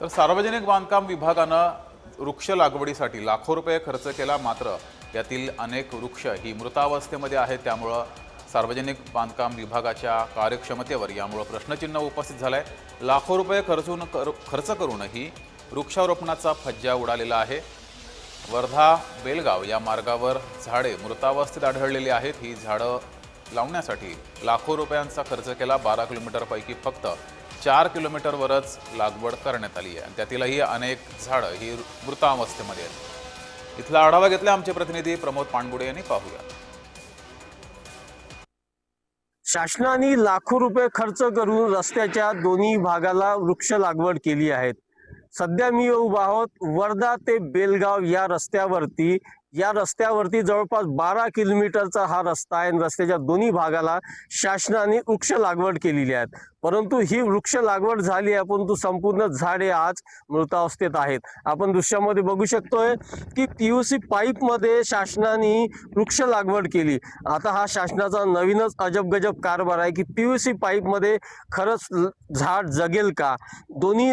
तर सार्वजनिक बांधकाम विभागानं वृक्ष लागवडीसाठी लाखो रुपये खर्च केला, मात्र यातील अनेक वृक्ष ही मृतावस्थेमध्ये आहेत। त्यामुळे सार्वजनिक बांधकाम विभागाच्या कार्यक्षमतेवर यामुळे प्रश्नचिन्ह उपस्थित झालंय। लाखो रुपये खर्च करूनही वृक्षारोपणाचा फज्जा उडालेला आहे। वर्धा बेलगाव या मार्गावर झाडे मृतावस्थेत आढळलेली आहेत। ही झाडं लावण्यासाठी लाखो रुपयांचा खर्च केला। 12 किलोमीटरपैकी फक्त 4 किलोमीटरवरच लागवड करण्यात आली आहे। त्यातीलही अनेक झाडं ही मृतावस्थेमध्ये आहेत। इथला आढावा घेतला आमचे प्रतिनिधी प्रमोद पाणबुडे यांनी। पाहूया। शासनाने लाखो रुपये खर्च करून रस्त्याच्या दोन्ही भागाला वृक्ष लागवड केली आहे। सध्या मी उभा आहोत वर्धा ते बेलगाव या रस्त्यावरती। या रस्त्यावरती जवळपास 12 किलोमीटरचा हा रस्ता आहे। रस्त्याच्या दोन्ही भागाला शासनाने वृक्ष लागवड केलेली आहे, परंतु ही वृक्ष लागवड झाली आहे, परंतु संपूर्ण झाडे आज मृतावस्थेत आहेत। आपण दृश्यामध्ये बघू शकतोय की पीयूसी पाईप मध्ये शासनाने वृक्ष लागवड केली। आता हा शासनाचा नवीनच अजब गजब कारभार आहे की पीयूसी पाईप मध्ये खरंच झाड जगेल का।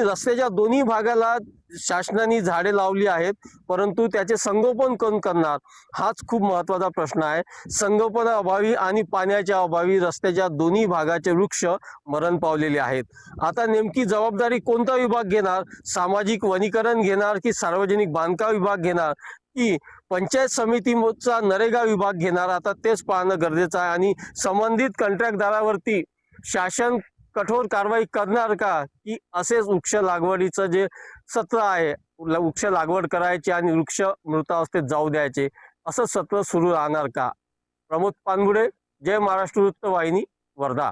रस्त्याच्या दोन्ही भागाला शासनाने झाडे लावली आहेत, परंतु त्याचे संगोपन कोण करणार हाच खूप महत्त्वाचा प्रश्न आहे। संगोपनाअभावी आणि पाण्याच्या अभावी रस्त्याच्या दोन्ही भागाचे वृक्ष मरण पावलेले आहेत। आता नेमकी जबाबदारी कोणता विभाग घेणार? सामाजिक वनीकरण घेणार की सार्वजनिक बांधकाम विभाग घेणार की पंचायत समितीचा नरेगा विभाग घेणार? आता तेच पाहणं गरजेचं आहे। आणि संबंधित कंत्राटदारावरती शासन कठोर कारवाई करणार का, की असेच वृक्ष लागवडीचं जे सत्र आहे, वृक्ष लागवड करायची आणि वृक्ष मृतावस्थेत जाऊ द्यायचे, असं सत्र सुरू राहणार का? प्रमोद पानबुडे, जय महाराष्ट्र वृत्तवाहिनी, वर्धा।